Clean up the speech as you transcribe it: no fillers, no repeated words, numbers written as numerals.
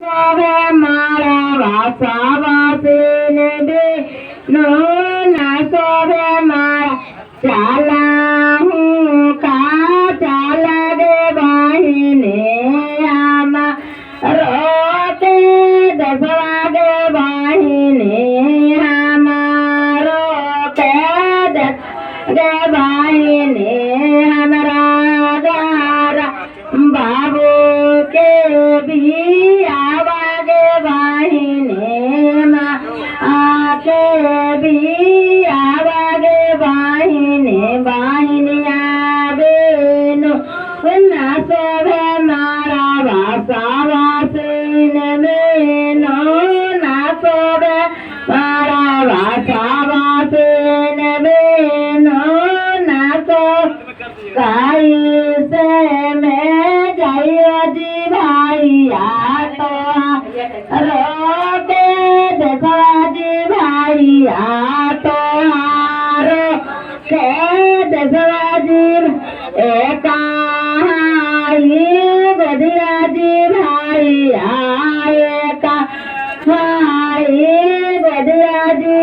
હવે મારા વાસા વાસીને બે નો ના સોવે મારા ચાલા હું કા ચાલા રે બાહીને આમાં રોતે 10 વાગે બાહીને આમાં રોતે 10 રે બાહીને હમરા ગારા बाबू के भी आवागे बाहिने आके भी आवागे बाहिने बाहिनी आवेनो ना सोवे मारा वासा वासीन मेनो ना सोवे मारा वासा वासीन मेनो ना सो काई से भाई तो रोते 10 वाजे भाई तो हारो के 10 वाजे एका बदिया जी भाई आए का भाई बदिया जी।